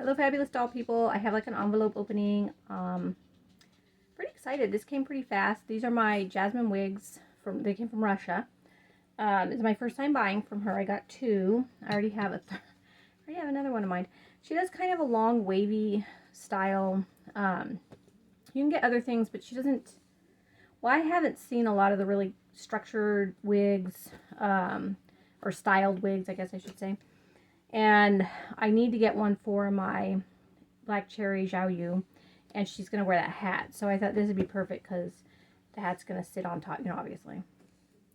Hello, fabulous doll people. I have like an envelope opening. Pretty excited. This came pretty fast. These are my Jasmine wigs. They came from Russia. It's my first time buying from her. I got two. I already have I already have another one of mine. She does kind of a long wavy style. You can get other things, but she doesn't. Well, I haven't seen a lot of the really structured wigs, or styled wigs, I guess I should say. And I need to get one for my Black Cherry Zhao Yu, and she's going to wear that hat. So I thought this would be perfect because the hat's going to sit on top, obviously.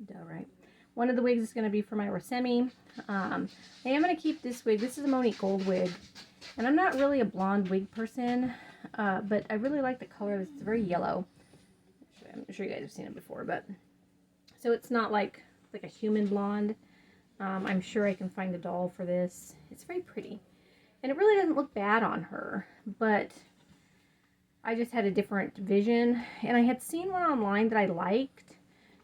Duh, right? One of the wigs is going to be for my Rosemi. I am going to keep this wig. This is a Monique Gold wig. And I'm not really a blonde wig person, but I really like the color. It's very yellow. I'm sure you guys have seen it before, but so it's not like a human blonde. I'm sure I can find a doll for this. It's very pretty. And it really doesn't look bad on her, but I just had a different vision. And I had seen one online that I liked.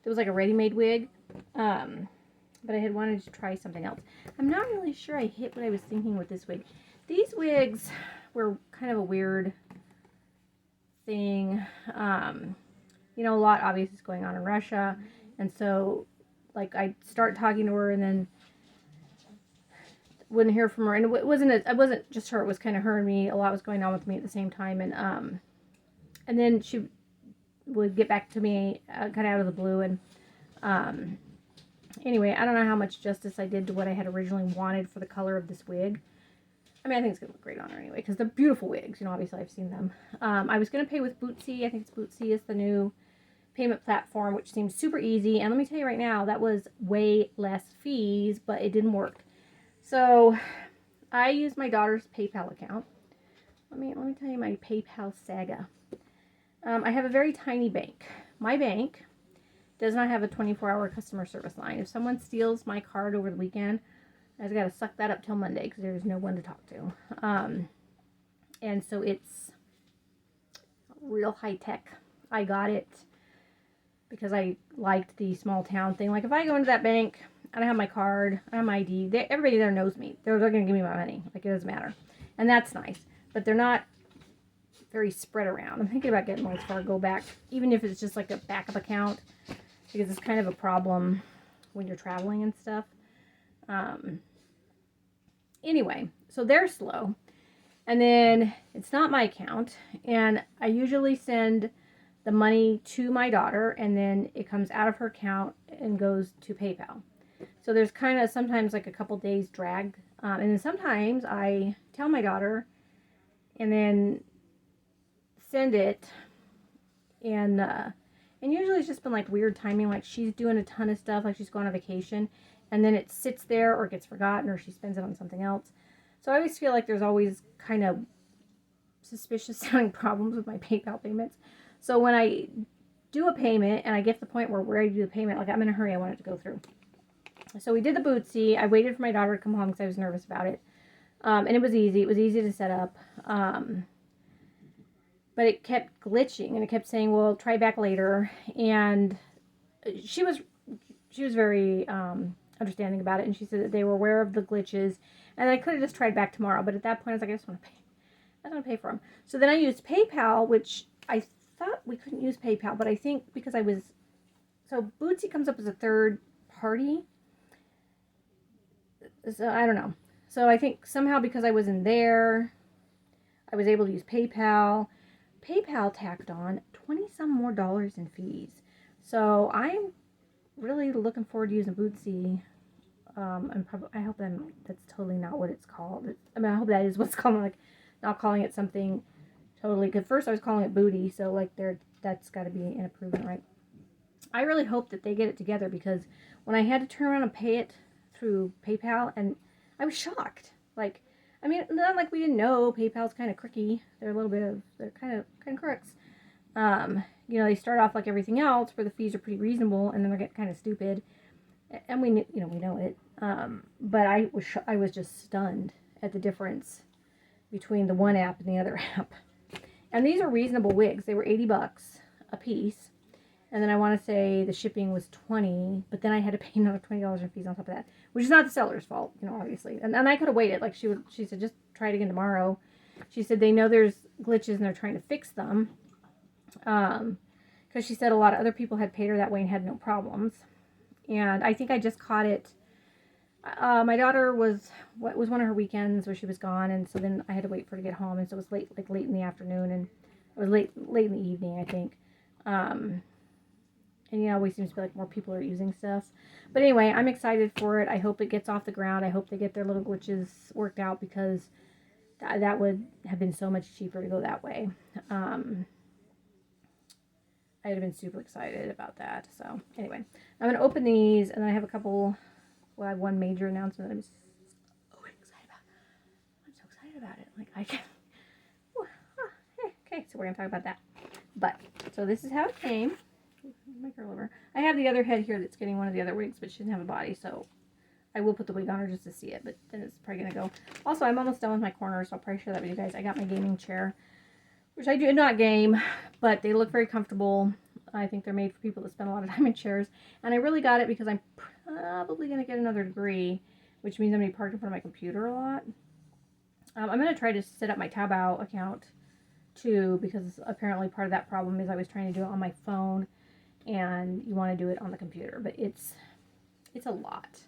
It was like a ready-made wig, but I had wanted to try something else. I'm not really sure I hit what I was thinking with this wig. These wigs were kind of a weird thing. A lot obviously is going on in Russia, and so like I start talking to her and then wouldn't hear from her, and it wasn't just her, it was kind of her and me. A lot was going on with me at the same time, and then she would get back to me kind of out of the blue, and anyway, I don't know how much justice I did to what I had originally wanted for the color of this wig. I mean, I think it's going to look great on her anyway, because they're beautiful wigs. Obviously I've seen them. I was going to pay with Bootsy. I think it's Bootsy is the new payment platform, which seems super easy. And let me tell you right now, that was way less fees, but it didn't work. So I used my daughter's PayPal account. Let me tell you my PayPal saga. I have a very tiny bank. My bank does not have a 24-hour customer service line. If someone steals my card over the weekend, I've got to suck that up till Monday because there's no one to talk to. And so it's real high tech. I got it because I liked the small town thing. Like if I go into that bank, I don't have my card, I don't have my ID. Everybody there knows me. They're going to give me my money. Like it doesn't matter. And that's nice. But they're not very spread around. I'm thinking about getting Wells Fargo back, even if it's just like a backup account, because it's kind of a problem when you're traveling and stuff. Anyway, so they're slow, and then it's not my account, and I usually send the money to my daughter, and then it comes out of her account and goes to PayPal. So there's kind of sometimes like a couple days drag, and then sometimes I tell my daughter and then send it, and usually it's just been like weird timing, like she's doing a ton of stuff, like she's going on vacation, and then it sits there or gets forgotten or she spends it on something else. So I always feel like there's always kind of suspicious sounding problems with my PayPal payments. So when I do a payment and I get to the point where we're ready to do the payment, like I'm in a hurry, I want it to go through. So we did the Bootsy. I waited for my daughter to come home because I was nervous about it. And it was easy. It was easy to set up. But it kept glitching and it kept saying, well, try back later. And she was very understanding about it, and she said that they were aware of the glitches, and I could have just tried back tomorrow, but at that point I was like, I just want to pay. I want to pay for them. So then I used PayPal, which I thought we couldn't use PayPal, but I think because so Bootsy comes up as a third party, so I don't know. So I think somehow because I was in there, I was able to use PayPal. PayPal tacked on $20 some more in fees. So I'm really looking forward to using Bootsy. I hope that's totally not what it's called. I hope that is what's called. I'm like not calling it something totally. Because first I was calling it Booty, so like that's got to be an improvement, right? I really hope that they get it together, because when I had to turn around and pay it through PayPal, and I was shocked. Like, I mean, not like we didn't know PayPal's kind of crooked. They're kind of crooks. They start off like everything else where the fees are pretty reasonable, and then they get kind of stupid, and we know it. But I was just stunned at the difference between the one app and the other app. And these are reasonable wigs. They were $80 a piece, and then I want to say the shipping was $20, but then I had to pay another $20 in fees on top of that, which is not the seller's fault, obviously. And I could have waited. Like she said, just try it again tomorrow. She said they know there's glitches and they're trying to fix them. Because she said a lot of other people had paid her that way and had no problems. And I think I just caught it. My daughter was one of her weekends where she was gone, and so then I had to wait for her to get home, and so it was late in the afternoon, and it was late in the evening, I think. And it always seems to be like more people are using stuff. But anyway, I'm excited for it. I hope it gets off the ground. I hope they get their little glitches worked out, because that would have been so much cheaper to go that way. I'd have been super excited about that. So anyway, I'm going to open these, and then I have a couple, well, I have one major announcement that I'm so excited about. I'm so excited about it. Like, I can, okay, so we're going to talk about that. But, so this is how it came. My curl over. I have the other head here that's getting one of the other wigs, but she doesn't have a body, so I will put the wig on her just to see it, but then it's probably going to go. Also, I'm almost done with my corners, so I'll probably share that with you guys. I got my gaming chair, which I do not game, but they look very comfortable. I think they're made for people that spend a lot of time in chairs, and I really got it because I'm probably going to get another degree, which means I'm going to be parked in front of my computer a lot. I'm going to try to set up my Taobao account, too, because apparently part of that problem is I was trying to do it on my phone, and you want to do it on the computer, but it's a lot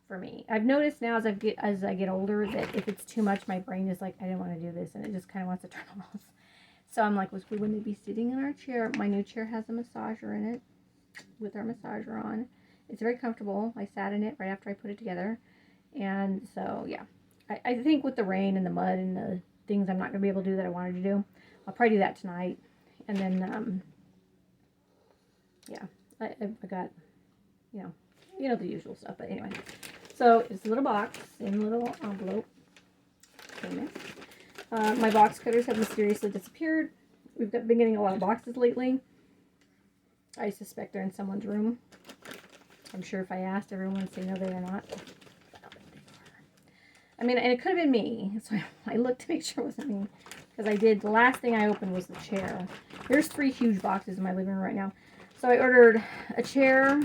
for me. I've noticed now as I get older that if it's too much, my brain is like, I didn't want to do this, and it just kind of wants to turn off. So I'm like, we wouldn't be sitting in our chair. My new chair has a massager in it with our massager on. It's very comfortable. I sat in it right after I put it together, and so yeah, I think with the rain and the mud and the things I'm not going to be able to do that I wanted to do, I'll probably do that tonight. And then, yeah, I got, you know the usual stuff. But anyway, so it's a little box in a little envelope. Famous. My box cutters have mysteriously disappeared. We've been getting a lot of boxes lately. I suspect they're in someone's room. I'm sure if I asked, everyone would say no, they are not. I mean, and it could have been me. So I looked to make sure it wasn't me. Because I did, the last thing I opened was the chair. There's 3 huge boxes in my living room right now. So I ordered a chair,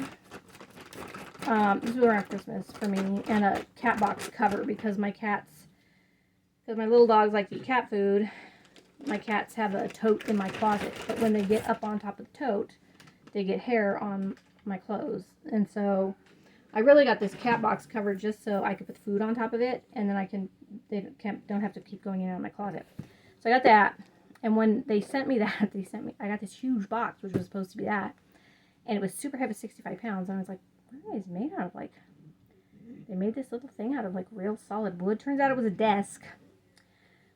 this was around Christmas for me, and a cat box cover because my little dogs like to eat cat food. My cats have a tote in my closet, but when they get up on top of the tote, they get hair on my clothes. And so I really got this cat box cover just so I could put food on top of it, and then they don't have to keep going in and out of my closet. So I got that, and when they sent me that, I got this huge box, which was supposed to be that, and it was super heavy, 65 pounds, and I was like, what are these made out of? Like, they made this little thing out of, like, real solid wood. Turns out it was a desk,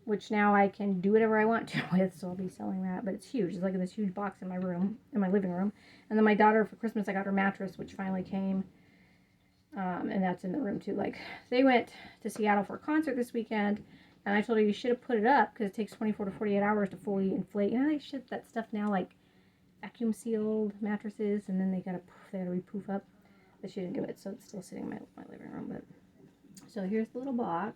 which now I can do whatever I want to with, so I'll be selling that, but it's huge. It's like in this huge box in my room, in my living room, and then my daughter, for Christmas, I got her mattress, which finally came, and that's in the room, too. Like, they went to Seattle for a concert this weekend, and I told her you should have put it up because it takes 24 to 48 hours to fully inflate. You know, they ship that stuff now, like vacuum sealed mattresses, and then they gotta re-poof up. But she didn't do it, so it's still sitting in my living room. But so here's the little box.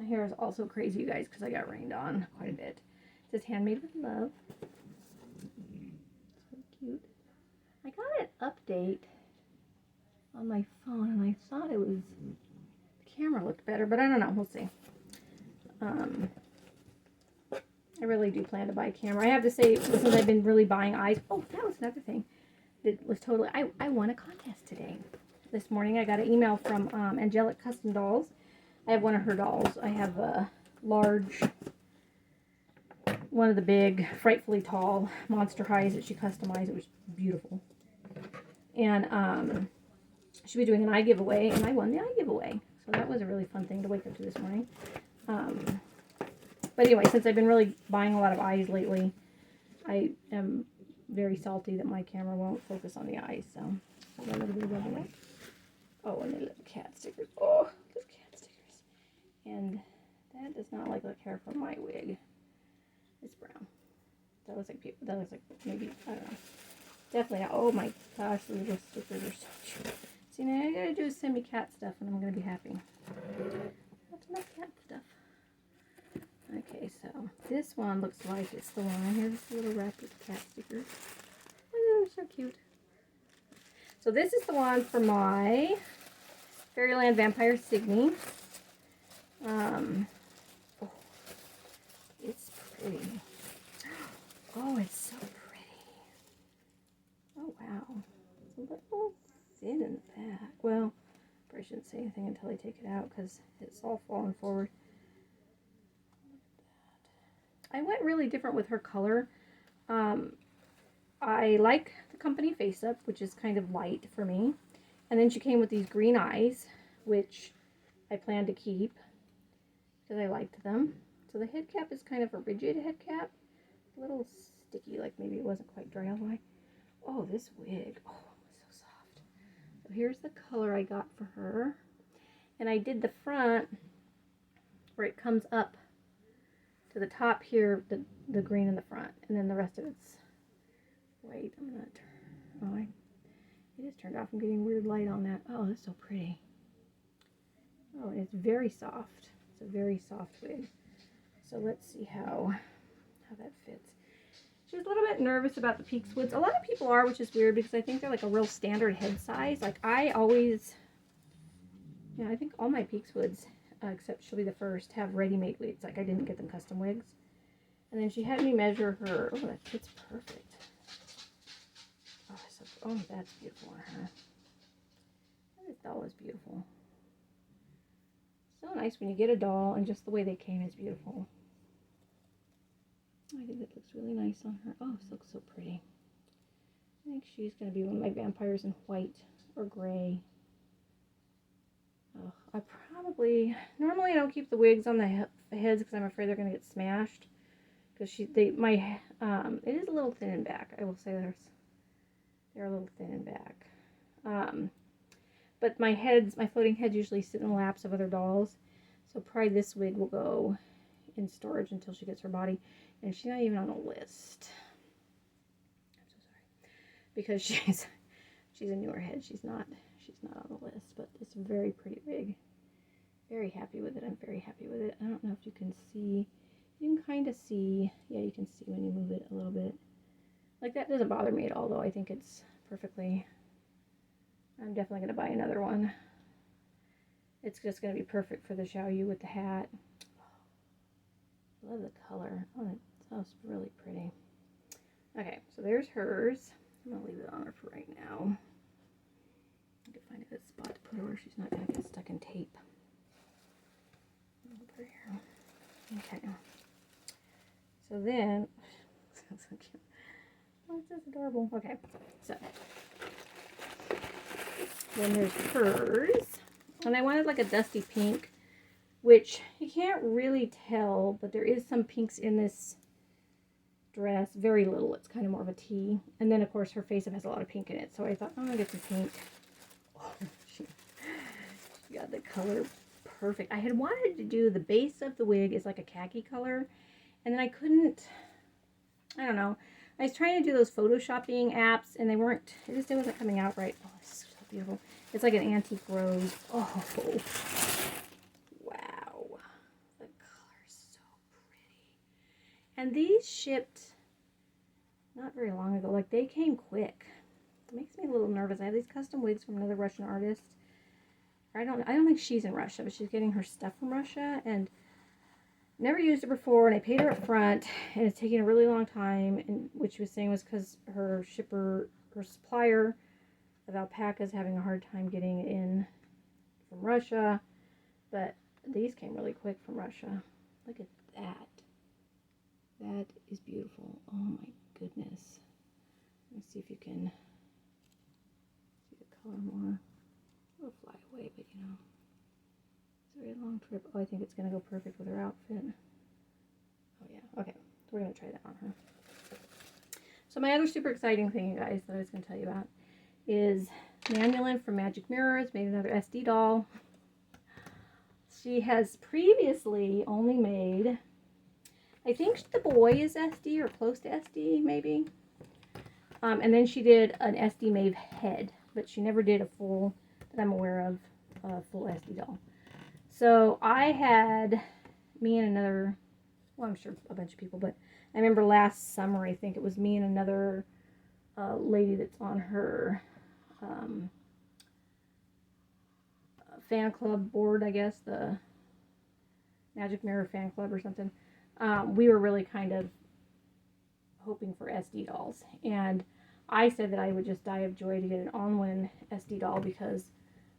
My hair is also crazy, you guys, because I got rained on quite a bit. It says handmade with love. So cute. I got an update on my phone, and I thought it was. Camera looked better, but I don't know. We'll see. I really do plan to buy a camera. I have to say, since I've been really buying eyes. Oh, that was another thing. That was totally. I won a contest today. This morning, I got an email from Angelic Custom Dolls. I have one of her dolls. I have a large, one of the big, frightfully tall Monster Highs that she customized. It was beautiful. And she'll be doing an eye giveaway, and I won the eye giveaway. So that was a really fun thing to wake up to this morning. But anyway, since I've been really buying a lot of eyes lately, I am very salty that my camera won't focus on the eyes. So a little bit of giveaway. Oh, and the little cat stickers. Oh, those cat stickers. And that does not like hair from my wig. It's brown. That looks like maybe, I don't know. Definitely not. Oh my gosh, those little stickers are so cute. See, now all I gotta do is send me cat stuff and I'm gonna be happy. That's my cat stuff. Okay, so this one looks like it's the one. Here's a little wrap with cat stickers. Oh, they're so cute. So this is the one for my Fairyland Vampire Signy. Oh, it's pretty. Oh, it's so pretty. Oh, wow. It's a little thin in the back. Well, I shouldn't say anything until I take it out because it's all falling forward. I went really different with her color. I like the company Face Up, which is kind of light for me. And then she came with these green eyes, which I plan to keep because I liked them. So the head cap is kind of a rigid head cap. A little sticky, like maybe it wasn't quite dry all the way. Oh, this wig. Oh, it was so soft. So here's the color I got for her. And I did the front where it comes up to the top here, the green in the front. And then the rest of it's white. I'm going to turn. Oh, it is turned off. I'm getting weird light on that. Oh, that's so pretty. Oh, and it's very soft. It's a very soft wig. So let's see how that fits. She was a little bit nervous about the Peakswoods. A lot of people are, which is weird because I think they're like a real standard head size. Like I always, yeah, I think all my Peakswoods, except she'll be the first, have ready-made wigs. Like I didn't get them custom wigs. And then she had me measure her. Oh, that fits perfect. Oh, that's beautiful on her. This doll is beautiful. So nice when you get a doll and just the way they came is beautiful. I think it looks really nice on her. Oh, this looks so pretty. I think she's going to be one of my vampires in white or gray. Oh, I probably, normally I don't keep the wigs on the heads because I'm afraid they're going to get smashed. Because it is a little thin in back. I will say they're a little thin in back. But my floating heads usually sit in the laps of other dolls. So probably this wig will go in storage until she gets her body. And she's not even on the list. I'm so sorry. Because she's a newer head. She's not on the list. But it's a very pretty wig. Very happy with it. I'm very happy with it. I don't know if you can see. You can kind of see. Yeah, you can see when you move it a little bit. Like that doesn't bother me at all, though. I think it's perfectly. I'm definitely going to buy another one. It's just going to be perfect for the Xiaoyu with the hat. I love the color. Oh, that sounds really pretty. Okay, so there's hers. I'm going to leave it on her for right now. I can find a good spot to put her where she's not going to get stuck in tape. I'll put her here. Okay. So then, so cute. Oh, it's just adorable. Okay, so then there's hers. And I wanted like a dusty pink, which you can't really tell, but there is some pinks in this dress. Very little. It's kind of more of a tea. And then, of course, her face has a lot of pink in it. So I thought, I'm going to get some pink. Oh, she got the color perfect. I had wanted to do the base of the wig is like a khaki color. And then I couldn't, I don't know. I was trying to do those photoshopping apps, and it wasn't coming out right. Oh, this is so beautiful. It's like an antique rose. Oh, wow. The color's so pretty. And these shipped not very long ago. Like, they came quick. It makes me a little nervous. I have these custom wigs from another Russian artist. I don't think she's in Russia, but she's getting her stuff from Russia, and never used her before, and I paid her up front, and it's taking a really long time, and what she was saying was because her supplier of alpaca is having a hard time getting it in from Russia, but these came really quick from Russia. Look at that. That is beautiful. Oh my goodness. Let me see if you can see the color more. It'll fly away, but you know. It's a very long trip. Oh, I think it's going to go perfect with her outfit. Oh, yeah. Okay. So we're going to try that on her. So my other super exciting thing, you guys, that I was going to tell you about is Manulin from Magic Mirrors made another SD doll. She has previously only made, I think the boy is SD or close to SD, maybe. And then she did an SD Maeve head, but she never did a full, that I'm aware of, full SD doll. So I had me and another, well, I'm sure a bunch of people, but I remember last summer, I think it was me and another lady that's on her fan club board, I guess, the Magic Mirror fan club or something, we were really kind of hoping for SD dolls. And I said that I would just die of joy to get an Onwin SD doll because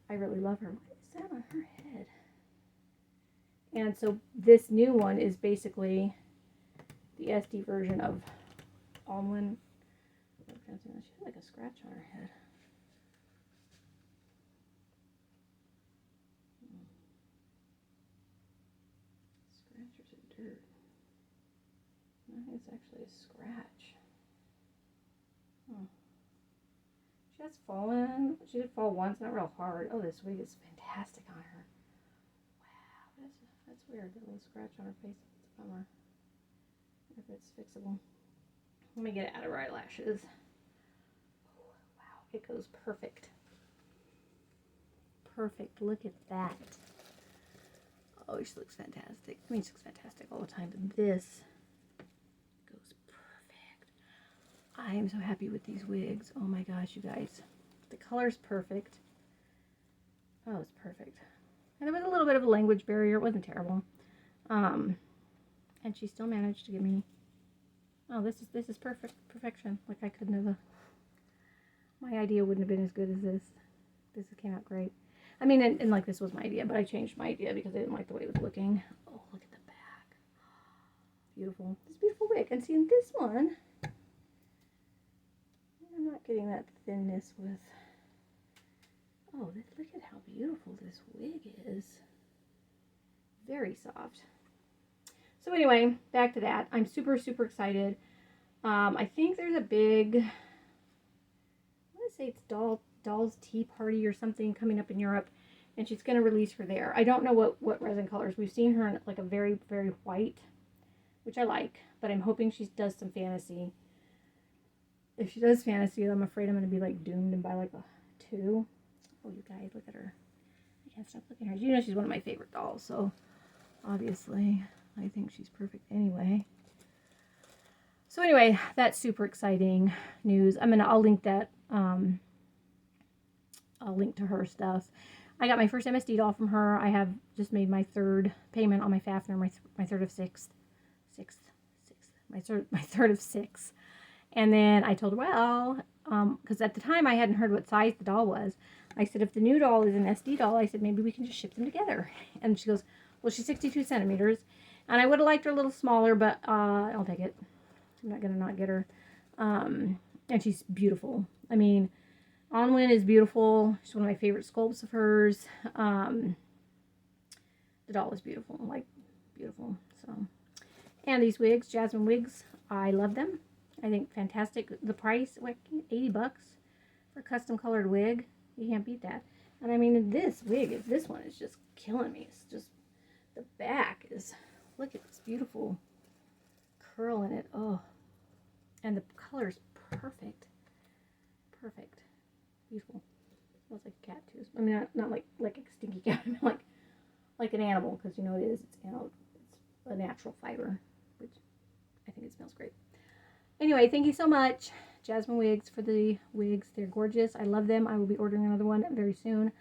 I really love her. What is that on her head? And so this new one is basically the SD version of Onwin. She has like a scratch on her head. Scratchers of dirt. I think it's actually a scratch. She has fallen. She did fall once, not real hard. Oh, this wig is fantastic on her. Wow, that's weird. That little scratch on her face. It's a bummer. I wonder if it's fixable. Let me get it out of her eyelashes. Oh, wow, it goes perfect. Perfect. Look at that. Oh, she looks fantastic. I mean, she looks fantastic all the time, but this goes perfect. I am so happy with these wigs. Oh my gosh, you guys. The color's perfect. Oh, it's perfect. And there was a little bit of a language barrier. It wasn't terrible. And she still managed to give me, oh, this is perfection. Like I couldn't have, my idea wouldn't have been as good as this. This came out great. I mean, and like this was my idea, but I changed my idea because I didn't like the way it was looking. Oh, look at the back. Beautiful. This beautiful wig. And seeing this one, I'm not getting that thinness with, oh, look at how beautiful this wig is. Very soft. So anyway, back to that. I'm super, super excited. I think there's a big, I want to say it's Doll's Tea Party or something coming up in Europe, and she's going to release her there. I don't know what resin colors. We've seen her in like a very, very white, which I like, but I'm hoping she does some fantasy. If she does fantasy, I'm afraid I'm going to be like doomed and buy like a 2. Oh, you guys, look at her. I can't stop looking at her. You know she's one of my favorite dolls, so obviously I think she's perfect anyway. So anyway, that's super exciting news. I'll link that. I'll link to her stuff. I got my first MSD doll from her. I have just made my 3rd payment on my Fafner, my 3rd of 6. My third of 6. And then I told her, well, because at the time I hadn't heard what size the doll was. I said, if the new doll is an SD doll, I said, maybe we can just ship them together. And she goes, well, she's 62 centimeters. And I would have liked her a little smaller, but I'll take it. I'm not going to not get her. And she's beautiful. I mean, Onwin is beautiful. She's one of my favorite sculpts of hers. The doll is beautiful. Like, beautiful. So, and these wigs, Jasmine wigs, I love them. I think fantastic. The price, like $80 for a custom colored wig. You can't beat that. And I mean, this one is just killing me. It's just, the back is, look at this beautiful curl in it. Oh, and the color's perfect. Perfect. Beautiful. Smells like a cat too. I mean, not like a stinky cat. I mean, like an animal, because you know it is. It's a natural fiber, which I think it smells great. Anyway, thank you so much, Jasmine Wigs, for the wigs. They're gorgeous. I love them. I will be ordering another one very soon.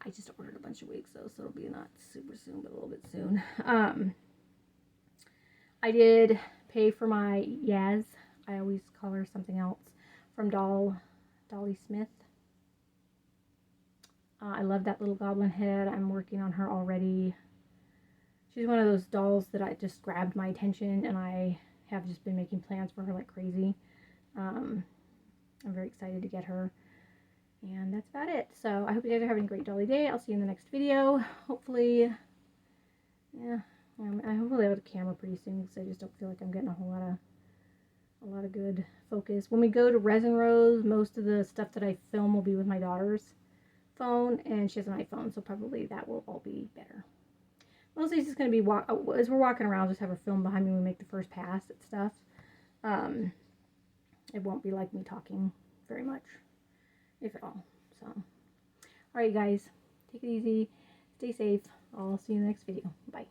I just ordered a bunch of wigs though, so it'll be not super soon, but a little bit soon. I did pay for my Yaz. I always call her something else, from Dolly Smith. I love that little goblin head. I'm working on her already. She's one of those dolls that I just grabbed my attention, and I have just been making plans for her like crazy. I'm very excited to get her. And that's about it. So I hope you guys are having a great dolly day. I'll see you in the next video. Hopefully, yeah, I hopefully have a camera pretty soon, because I just don't feel like I'm getting a lot of good focus. When we go to Resin Rose, most of the stuff that I film will be with my daughter's phone, and she has an iPhone, so probably that will all be better. Mostly it's just going to be, as we're walking around, just have her film behind me when we make the first pass at stuff. It won't be like me talking very much, if at all. So, alright guys, take it easy, stay safe. I'll see you in the next video. Bye.